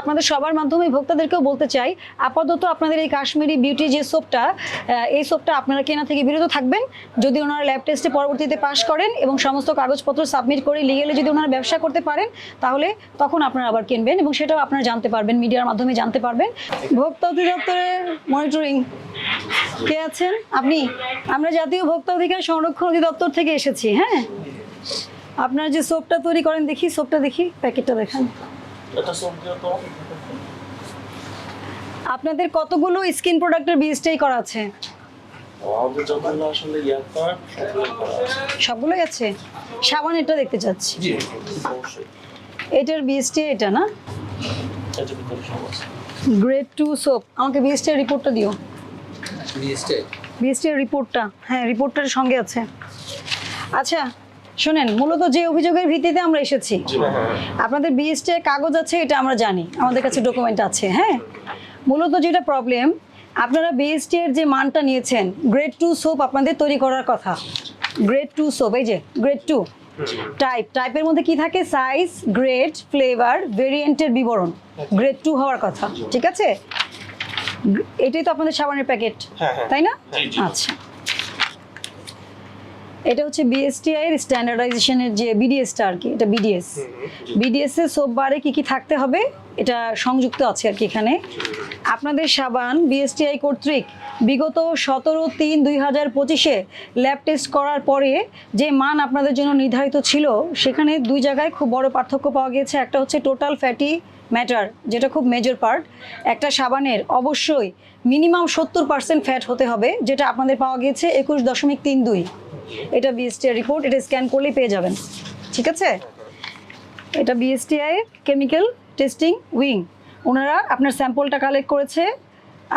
আপনাদের সবার মাধ্যমে ভোক্তাদেরকেও বলতে চাই, আপাতত আপনাদের এই কাশ্মীরি বিউটি যে সোপটা, এই সোপটা আপনারা কেনা থেকে বিরত থাকবেন। যদি ওনারা ল্যাব টেস্টে পরবর্তীতে পাশ করেন এবং সমস্ত কাগজপত্র সাবমিট করে লিগেলে যদি ওনারা ব্যবসা করতে পারেন, তাহলে তখন আপনারা আবার কিনবেন এবং সেটাও আপনারা জানতে পারবেন, মিডিয়ার মাধ্যমে জানতে পারবেন। ভোক্তা অধিদপ্তরের মনিটরিং কে আছেন? আপনি? আমরা জাতীয় ভোক্তা অধিকার সংরক্ষণ অধিদপ্তর থেকে এসেছি। হ্যাঁ, আপনার যে সোপটা তৈরি করেন, দেখি সোপটা, দেখি প্যাকেটটা দেখান। আপনাদের কতগুলো স্কিন প্রোডাক্টের বিএসটিআই করা আছে? সবগুলোই আছে। সাবান এটা দেখতে চাচ্ছি, এটার বিএসটিআই এটা না? Grade 2 soap. আমাকে বিএসটিআই রিপোর্টটা দিও। বিএসটিআই রিপোর্টটা, হ্যাঁ রিপোর্টটার সঙ্গে আছে। আচ্ছা শোনেন, মূলত যে অভিযোগের ভিত্তিতে আমরা এসেছি, আপনাদের বিএসটিআই কাগজ আছে এটা আমরা জানি, আমাদের কাছে ডকুমেন্ট আছে। হ্যাঁ, মূলত যেটা প্রবলেম, আপনারা বিএসটিআই যে মানটা নিয়েছেন, গ্রেড 2 সোপ আপনাদের তৈরি করার কথা। গ্রেড 2 সোপ, এই যে গ্রেড 2 টাইপের মধ্যে কি থাকে? সাইজ, গ্রেড, ফ্লেভার, ভেরিয়েন্টের বিবরণ। গ্রেড 2 হওয়ার কথা, ঠিক আছে? এটাই তো আপনাদের সাবানের প্যাকেট, তাই না? আচ্ছা, এটা হচ্ছে বিএসটিআই এর স্ট্যান্ডার্ডাইজেশনের যে বিডিএসটা আর কি, এটা বিডিএস এর সোপ বারে কি কি থাকতে হবে এটা সংযুক্ত আছে আর কি এখানে। আপনাদের সাবান বিএসটিআই কর্তৃক বিগত 17/3/2025-এ ল্যাব টেস্ট করার পরে যে মান আপনাদের জন্য নির্ধারিত ছিল, সেখানে দুই জায়গায় খুব বড় পার্থক্য পাওয়া গিয়েছে। একটা হচ্ছে টোটাল ফ্যাটি ম্যাটার, যেটা খুব মেজর পার্ট। একটা সাবানের অবশ্যই মিনিমাম 70% ফ্যাট হতে হবে, যেটা আপনাদের পাওয়া গিয়েছে 21.32। এটা বিএসটিআই রিপোর্ট, এটা স্ক্যান করলেই পেয়ে যাবেন, ঠিক আছে? এটা বিএসটিআই কেমিক্যাল টেস্টিং উইং, ওনারা আপনার স্যাম্পলটা কালেক্ট করেছে।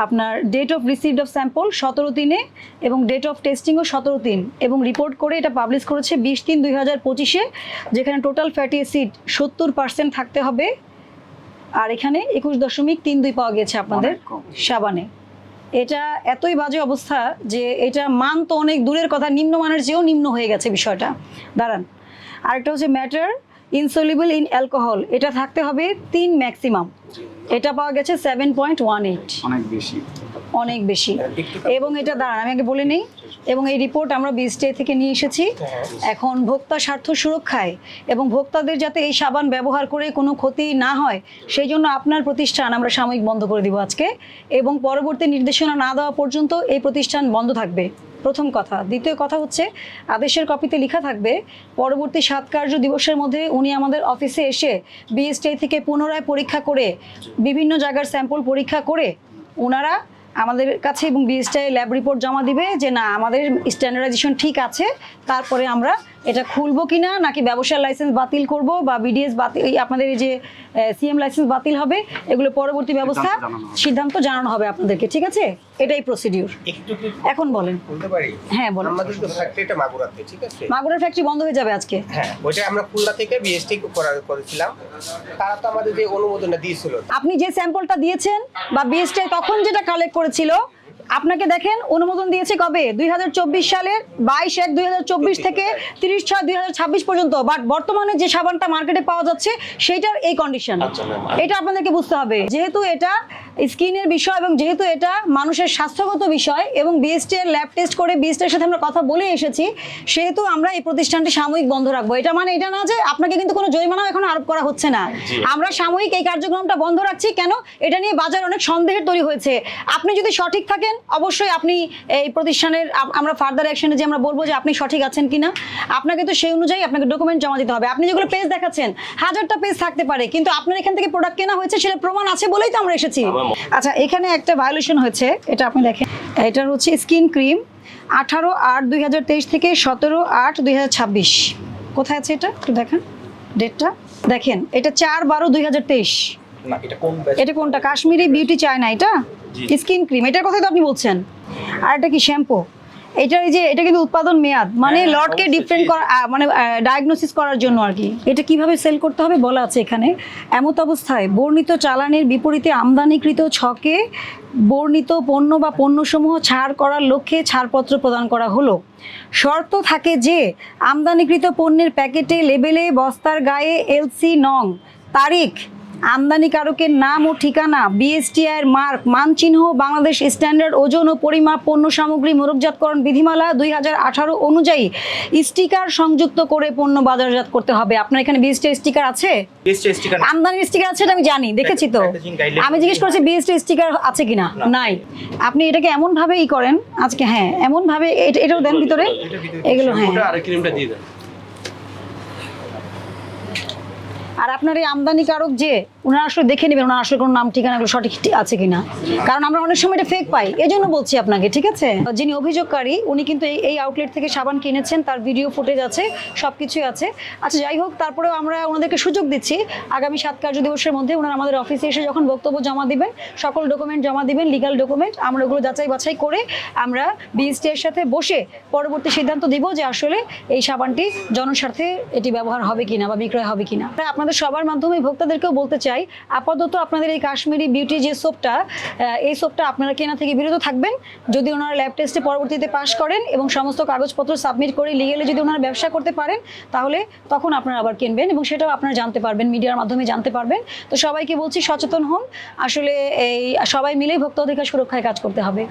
আপনার date of received of sample 17/3 এবং ডেট অফ টেস্টিংও 17/3, এবং রিপোর্ট করে এটা পাবলিশ করেছে 20/3/2025-এ, যেখানে টোটাল ফ্যাটি অ্যাসিড 70% থাকতে হবে। আর এখানে 21.32 পাওয়া গেছে আপনাদের সাবানে। এটা এতই বাজে অবস্থা যে এটা মান তো অনেক দূরের কথা, নিম্নমানের চেয়েও নিম্ন হয়ে গেছে বিষয়টা। দাঁড়ান, আরেকটা হচ্ছে ম্যাটার ইনসলিবল ইন অ্যালকোহল, এটা থাকতে হবে 3 ম্যাক্সিমাম। এটা পাওয়া গেছে 7.18, অনেক বেশি। এবং এটা দাঁড়ান আমি আগে বলে নেই, এবং এই রিপোর্ট আমরা বিএসটিআই থেকে নিয়ে এসেছি। এখন ভোক্তা স্বার্থ সুরক্ষায় এবং ভোক্তাদের যাতে এই সাবান ব্যবহার করে কোনো ক্ষতি না হয়, সেই জন্য আপনার প্রতিষ্ঠান আমরা সাময়িক বন্ধ করে দিব আজকে, এবং পরবর্তী নির্দেশনা না দেওয়া পর্যন্ত এই প্রতিষ্ঠান বন্ধ থাকবে, প্রথম কথা। দ্বিতীয় কথা হচ্ছে, আদেশের কপিতে লেখা থাকবে পরবর্তী 7 কার্য দিবসের মধ্যে উনি আমাদের অফিসে এসে বিএসটিআই থেকে পুনরায় পরীক্ষা করে, বিভিন্ন জায়গার স্যাম্পল পরীক্ষা করে ওনারা আমাদের কাছে এবং বিএসটিআই ল্যাব রিপোর্ট জমা দিবে যে না আমাদের স্ট্যান্ডার্ডাইজেশন ঠিক আছে। তারপরে আমরা এটা খুলবো কিনা, নাকি ব্যবসার লাইসেন্স বাতিল করব, বা বিডিএস বাতিল, আপনাদের এই যে সিএম লাইসেন্স বাতিল হবে, এগুলো পরবর্তী ব্যবস্থা সিদ্ধান্ত জানানো হবে আপনাদেরকে, ঠিক আছে? এটাই প্রসিডিউর। এখন বলেন। বলতে পারি? হ্যাঁ বলেন। আমাদের তো ফ্যাক্টরিটা মাগুরাতে, ঠিক আছে? মাগুরার ফ্যাক্টরি বন্ধ হয়ে যাবে আজকে? হ্যাঁ, ওইটা আমরা খুলনা থেকে বিএসটি করেছিলাম। তারা তো আমাদের যে অনুমোদনটা দিয়েছিল, আপনি যে স্যাম্পলটা দিয়েছেন বা বিএসটিআই তখন যেটা কালেক্ট করেছিল, আপনাকে দেখেন অনুমোদন দিয়েছে কবে? 2024 সালের 22/1/2024 থেকে 30/6/2026 পর্যন্ত। বাট বর্তমানে যে সাবানটা মার্কেটে পাওয়া যাচ্ছে সেইটার এই কন্ডিশন। এটা আপনাদেরকে বুঝতে হবে, যেহেতু এটা স্কিনের বিষয় এবং যেহেতু এটা মানুষের স্বাস্থ্যগত বিষয়, এবং বিএসটিআই ল্যাব টেস্ট করে বিএসটিআইর সাথে আমরা কথা বলে এসেছি, সেহেতু আমরা এই প্রতিষ্ঠানটি সাময়িক বন্ধ রাখবো। এটা মানে এটা না যে আপনাকে কিন্তু কোনো জরিমানা এখন আরোপ করা হচ্ছে না, আমরা সাময়িক এই কার্যক্রমটা বন্ধ রাখছি। কেন? এটা নিয়ে বাজার অনেক সন্দেহের তৈরি হয়েছে। আপনি যদি সঠিক থাকেন, অবশ্যই আপনি এই প্রতিষ্ঠানের, আমরা ফার্দার অ্যাকশনে যে আমরা বলবো যে আপনি সঠিক আছেন কিনা, আপনাকে তো সেই অনুযায়ী আপনাকে ডকুমেন্ট জমা দিতে হবে। আপনি যেগুলো পেজ দেখাচ্ছেন, 1000টা পেজ থাকতে পারে, কিন্তু আপনার এখান থেকে প্রোডাক্ট কেনা হয়েছে সেটা প্রমাণ আছে বলেই তো আমরা এসেছি। আচ্ছা, এখানে একটা ভায়োলেশন হয়েছে, এটা আপনি দেখেন। এটার হচ্ছে স্কিন ক্রিম 18/8/2023 থেকে 17/8/2026। কোথায় আছে এটা একটু দেখেন, ডেটটা দেখেন। এটা 4/12/2023। না এটা কোন ব্যাচ? এটা কোনটা? কাশ্মীরি বিউটি চায়না, এটা স্কিন ক্রিম, এটার কথাই তো আপনি বলছেন। আর এটা কি শ্যাম্পু? এটার এই যে এটা কিন্তু উৎপাদন মেয়াদ, মানে লটকে ডিফারেন্ট করা, মানে ডায়াগনোসিস করার জন্য আর কি। এটা কিভাবে সেল করতে হবে বলা আছে এখানে। এমত অবস্থায় বর্ণিত চালানের বিপরীতে আমদানিকৃত ছকে বর্ণিত পণ্য বা পণ্যসমূহ ছাড় করার লক্ষ্যে ছাড়পত্র প্রদান করা হলো। শর্ত থাকে যে আমদানিকৃত পণ্যের প্যাকেটে, লেবেলে, বস্তার গায়ে এলসি নং, তারিখ আমদানিকারকের নাম ও ঠিকানা, বিএসটিআই এর মার্ক, মানচিহ্ন, বাংলাদেশ স্ট্যান্ডার্ড ওজন ও পরিমাপ, পণ্য সামগ্রী মোড়কজাতকরণ বিধিমালা 2018 অনুযায়ী স্টিকার সংযুক্ত করে পণ্য বাজারজাত করতে হবে। আপনার এখানে বিএসটিআই স্টিকার আছে? বিএসটি স্টিকার আমদানির স্টিকার আছে এটা আমি জানি, দেখেছি তো। Packaging guideline আমি জিজ্ঞেস করছি বিএসটি স্টিকার আছে কিনা। নাই। আপনি এটাকে এমন ভাবে করেন আজকে, হ্যাঁ এমন ভাবে এটাও দেন ভিতরে, এগুলো হ্যাঁ। ওটা আর ক্রিমটা দিয়ে দেন। আর আপনার এই আমদানিকারক যে ওনারা আসলে দেখে নেবেন ওনার আসলে কোনো নাম ঠিকানাগুলো সঠিক আছে কিনা, কারণ আমরা অনেক সময় এটা ফেক পাই, এই জন্য বলছি আপনাকে, ঠিক আছে? যিনি অভিযোগকারী উনি কিন্তু এই আউটলেট থেকে সাবান কিনেছেন, তার ভিডিও ফুটেজ আছে, সব কিছুই আছে। আচ্ছা যাই হোক, তারপরেও আমরা ওনাদেরকে সুযোগ দিচ্ছি আগামী 7 কার্য দিবসের মধ্যে ওনারা আমাদের অফিসে এসে যখন বক্তব্য জমা দিবেন, সকল ডকুমেন্ট জমা দিবেন, লিগ্যাল ডকুমেন্ট, আমরা ওগুলো যাচাই বাছাই করে আমরা বিএসটি এর সাথে বসে পরবর্তী সিদ্ধান্ত দিব যে আসলে এই সাবানটি জনস্বার্থে এটি ব্যবহার হবে কিনা বা বিক্রয় হবে কিনা। আপনাদের সবার মাধ্যমে ভোক্তাদেরকেও বলতে চাই, আপাতত আপনাদের এই কাশ্মীরি বিউটি যে সোপটা, এই সোপটা আপনারা কেনা থেকে বিরত থাকবেন। যদি ওনারা ল্যাব টেস্টে পরবর্তীতে পাশ করেন এবং সমস্ত কাগজপত্র সাবমিট করে লিগেলে যদি ওনারা ব্যবসা করতে পারেন, তাহলে তখন আপনারা আবার কিনবেন এবং সেটাও আপনারা জানতে পারবেন, মিডিয়ার মাধ্যমে জানতে পারবেন। তো সবাইকে বলছি সচেতন হন, আসলে এই সবাই মিলেই ভোক্তা অধিকার সুরক্ষায় কাজ করতে হবে।